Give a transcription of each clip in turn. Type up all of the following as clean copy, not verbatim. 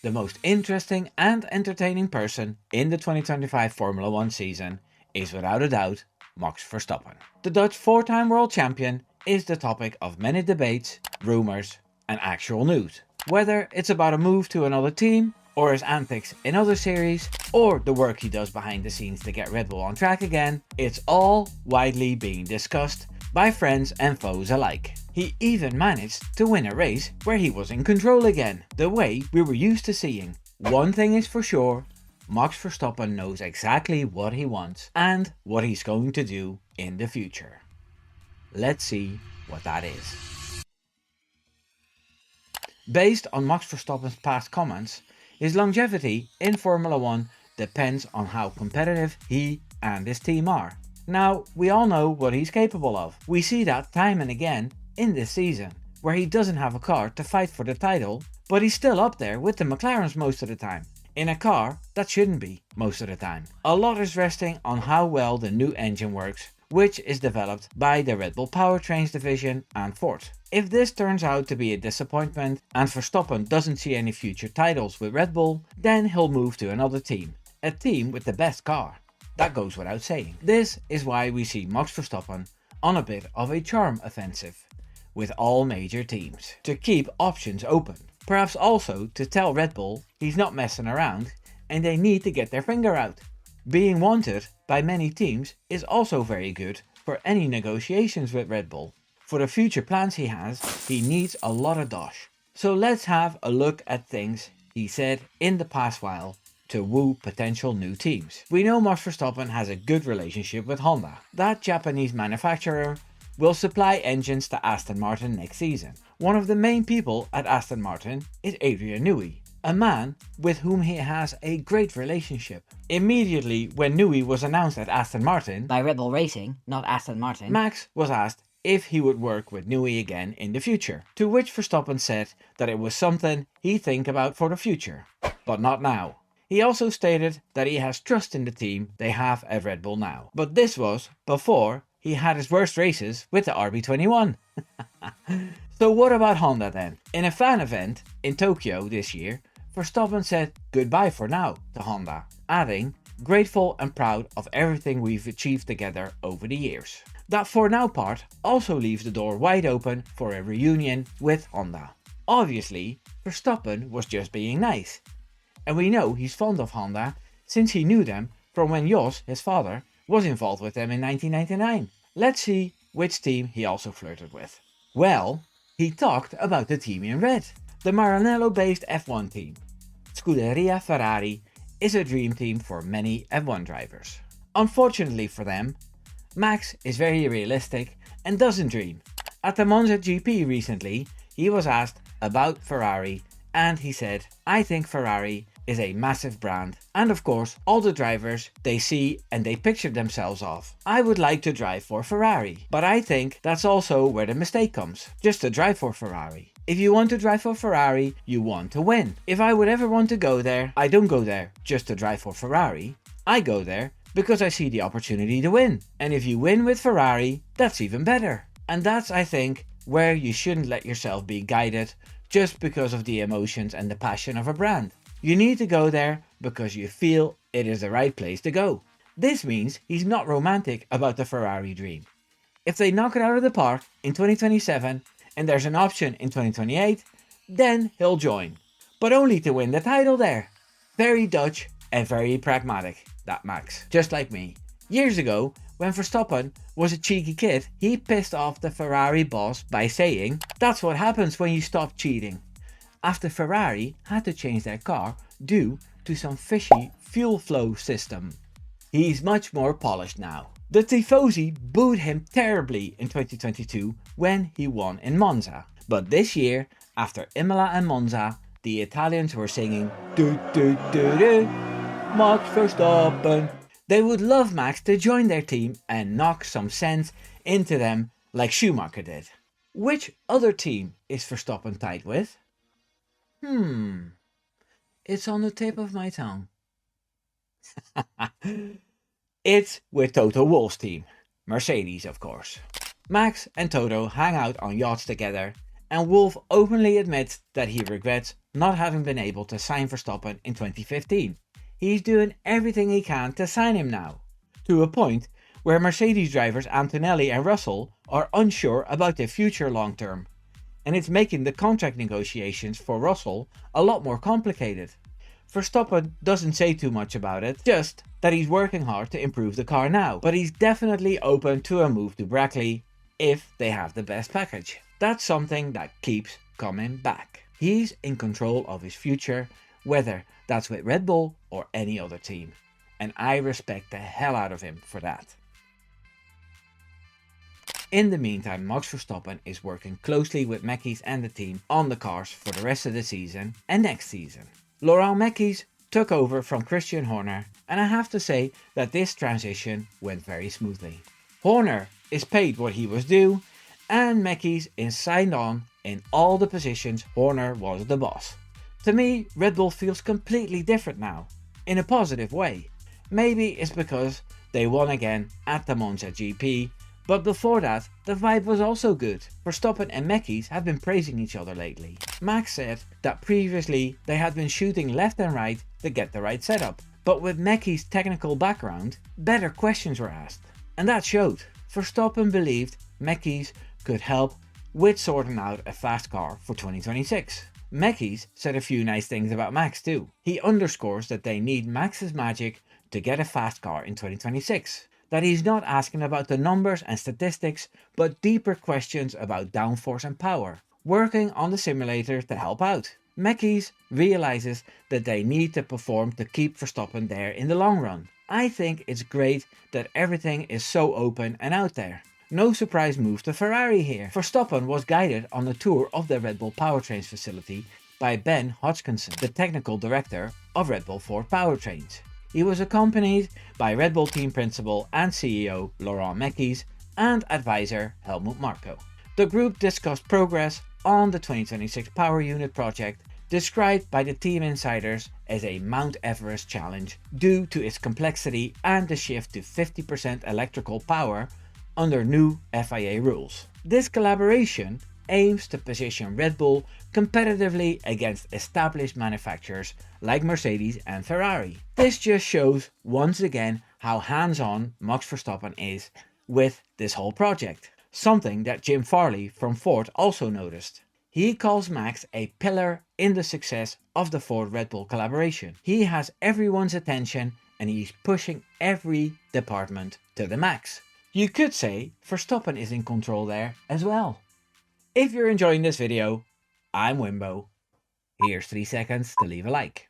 The most interesting and entertaining person in the 2025 Formula 1 season is without a doubt Max Verstappen. The Dutch four-time world champion is the topic of many debates, rumours and actual news. Whether it's about a move to another team, or his antics in other series, or the work he does behind the scenes to get Red Bull on track again, it's all widely being discussed by friends and foes alike. He even managed to win a race where he was in control again, the way we were used to seeing. One thing is for sure, Max Verstappen knows exactly what he wants and what he's going to do in the future. Let's see what that is. Based on Max Verstappen's past comments, his longevity in Formula 1 depends on how competitive he and his team are. Now, we all know what he's capable of. We see that time and again in this season, where he doesn't have a car to fight for the title, but he's still up there with the McLarens most of the time, in a car that shouldn't be most of the time. A lot is resting on how well the new engine works, which is developed by the Red Bull Powertrains division and Ford. If this turns out to be a disappointment and Verstappen doesn't see any future titles with Red Bull, then he'll move to another team, a team with the best car. That goes without saying. This is why we see Max Verstappen on a bit of a charm offensive with all major teams, to keep options open. Perhaps also to tell Red Bull he's not messing around and they need to get their finger out. Being wanted by many teams is also very good for any negotiations with Red Bull. For the future plans he has, he needs a lot of dosh. So let's have a look at things he said in the past while to woo potential new teams. We know Max Verstappen has a good relationship with Honda. That Japanese manufacturer will supply engines to Aston Martin next season. One of the main people at Aston Martin is Adrian Newey, a man with whom he has a great relationship. Immediately when Newey was announced at Aston Martin by Red Bull Racing, not Aston Martin, Max was asked if he would work with Newey again in the future, to which Verstappen said that it was something he'd think about for the future, but not now. He also stated that he has trust in the team they have at Red Bull now, but this was before he had his worst races with the RB21. So what about Honda then? In a fan event in Tokyo this year, Verstappen said goodbye for now to Honda, adding, "Grateful and proud of everything we've achieved together over the years." That for now part also leaves the door wide open for a reunion with Honda. Obviously, Verstappen was just being nice. And we know he's fond of Honda since he knew them from when Jos, his father, was involved with them in 1999. Let's see which team he also flirted with. Well, he talked about the team in red. The Maranello-based F1 team, Scuderia Ferrari, is a dream team for many F1 drivers. Unfortunately for them, Max is very realistic and doesn't dream. At the Monza GP recently, he was asked about Ferrari and he said, "I think Ferrari is a massive brand, and of course all the drivers they see and they picture themselves of. I would like to drive for Ferrari, but I think that's also where the mistake comes, just to drive for Ferrari. If you want to drive for Ferrari, you want to win. If I would ever want to go there, I don't go there just to drive for Ferrari. I go there because I see the opportunity to win. And if you win with Ferrari, that's even better." And that's, I think, where you shouldn't let yourself be guided just because of the emotions and the passion of a brand. You need to go there because you feel it is the right place to go. This means he's not romantic about the Ferrari dream. If they knock it out of the park in 2027 and there's an option in 2028, then he'll join. But only to win the title there. Very Dutch and very pragmatic, that Max. Just like me. Years ago, when Verstappen was a cheeky kid, he pissed off the Ferrari boss by saying, "That's what happens when you stop cheating," after Ferrari had to change their car due to some fishy fuel flow system. He's much more polished now. The Tifosi booed him terribly in 2022 when he won in Monza. But this year, after Imola and Monza, the Italians were singing "Do do do do, Max Verstappen." They would love Max to join their team and knock some sense into them like Schumacher did. Which other team is Verstappen tied with? It's on the tip of my tongue. It's with Toto Wolff's team, Mercedes of course. Max and Toto hang out on yachts together and Wolff openly admits that he regrets not having been able to sign Verstappen in 2015. He's doing everything he can to sign him now, to a point where Mercedes drivers Antonelli and Russell are unsure about their future long term, and it's making the contract negotiations for Russell a lot more complicated. Verstappen doesn't say too much about it, just that he's working hard to improve the car now, but he's definitely open to a move to Brackley if they have the best package. That's something that keeps coming back. He's in control of his future, whether that's with Red Bull or any other team, and I respect the hell out of him for that. In the meantime, Max Verstappen is working closely with Mekies and the team on the cars for the rest of the season and next season. Laurent Mekies took over from Christian Horner, and I have to say that this transition went very smoothly. Horner is paid what he was due, and Mekies is signed on in all the positions Horner was the boss. To me, Red Bull feels completely different now, in a positive way. Maybe it's because they won again at the Monza GP, but before that, the vibe was also good. Verstappen and Mekies have been praising each other lately. Max said that previously they had been shooting left and right to get the right setup, but with Mekies' technical background, better questions were asked, and that showed. Verstappen believed Mekies could help with sorting out a fast car for 2026. Mekies said a few nice things about Max too. He underscores that they need Max's magic to get a fast car in 2026. That he's not asking about the numbers and statistics, but deeper questions about downforce and power, working on the simulator to help out. Mekies realizes that they need to perform to keep Verstappen there in the long run. I think it's great that everything is so open and out there. No surprise move to Ferrari here. Verstappen was guided on a tour of the Red Bull Powertrains facility by Ben Hodgkinson, the technical director of Red Bull Ford Powertrains. He was accompanied by Red Bull team principal and CEO Laurent Mekies and advisor Helmut Marko. The group discussed progress on the 2026 Power Unit project, described by the team insiders as a Mount Everest challenge due to its complexity and the shift to 50% electrical power under new FIA rules. This collaboration aims to position Red Bull competitively against established manufacturers like Mercedes and Ferrari. This just shows once again how hands-on Max Verstappen is with this whole project, something that Jim Farley from Ford also noticed. He calls Max a pillar in the success of the Ford-Red Bull collaboration. He has everyone's attention and he's pushing every department to the max. You could say Verstappen is in control there as well. If you're enjoying this video, I'm Wimbo. Here's 3 seconds to leave a like.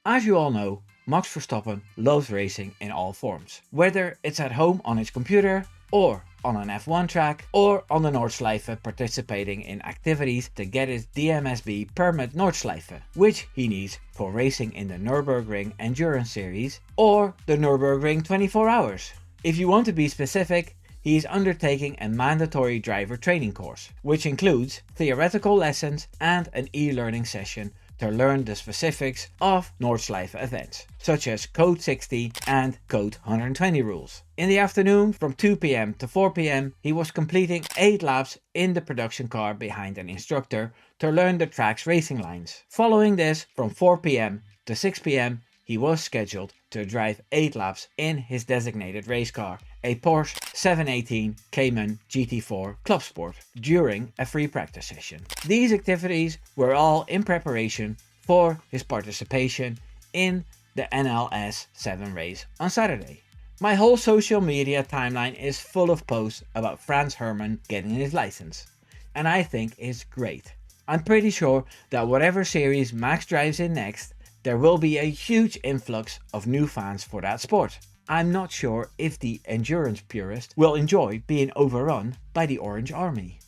As you all know, Max Verstappen loves racing in all forms. Whether it's at home on his computer, or on an F1 track, or on the Nordschleife participating in activities to get his DMSB permit Nordschleife, which he needs for racing in the Nürburgring Endurance Series, or the Nürburgring 24 Hours. If you want to be specific, he is undertaking a mandatory driver training course, which includes theoretical lessons and an e-learning session to learn the specifics of Nordschleife events, such as Code 60 and Code 120 rules. In the afternoon, from 2 p.m. to 4 p.m, he was completing 8 laps in the production car behind an instructor to learn the track's racing lines. Following this, from 4 p.m. to 6 p.m, he was scheduled to drive 8 laps in his designated race car, a Porsche 718 Cayman GT4 Club Sport, during a free practice session. These activities were all in preparation for his participation in the NLS 7 race on Saturday. My whole social media timeline is full of posts about Franz Hermann getting his license, and I think it's great. I'm pretty sure that whatever series Max drives in next, there will be a huge influx of new fans for that sport. I'm not sure if the endurance purist will enjoy being overrun by the Orange Army,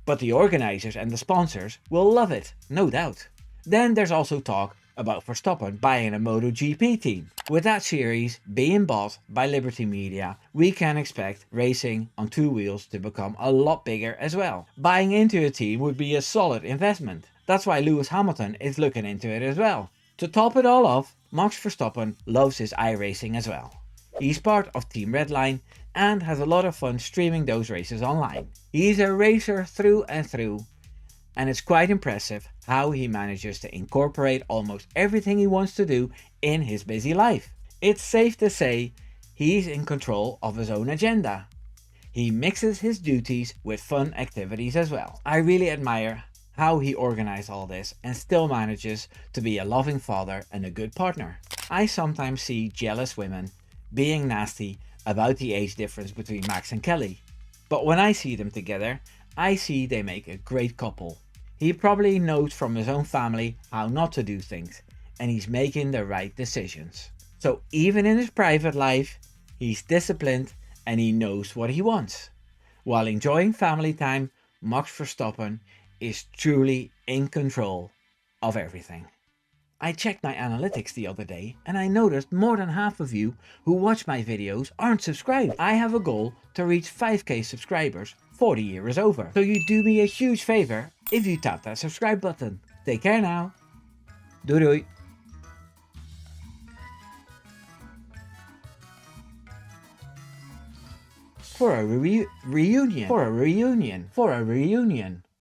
but the organizers and the sponsors will love it, no doubt. Then there's also talk about Verstappen buying a MotoGP team. With that series being bought by Liberty Media, we can expect racing on 2 wheels to become a lot bigger as well. Buying into a team would be a solid investment. That's why Lewis Hamilton is looking into it as well. To top it all off, Max Verstappen loves his iRacing as well. He's part of Team Redline and has a lot of fun streaming those races online. He's a racer through and through, and it's quite impressive how he manages to incorporate almost everything he wants to do in his busy life. It's safe to say he's in control of his own agenda. He mixes his duties with fun activities as well. I really admire how he organized all this and still manages to be a loving father and a good partner. I sometimes see jealous women being nasty about the age difference between Max and Kelly, but when I see them together, I see they make a great couple. He probably knows from his own family how not to do things, and he's making the right decisions. So even in his private life, he's disciplined and he knows what he wants. While enjoying family time, Max Verstappen is truly in control of everything. I checked my analytics the other day and I noticed more than half of you who watch my videos aren't subscribed. I have a goal to reach 5k subscribers before the year is over. So you do me a huge favor if you tap that subscribe button. Take care now. Doei doei. For a reunion.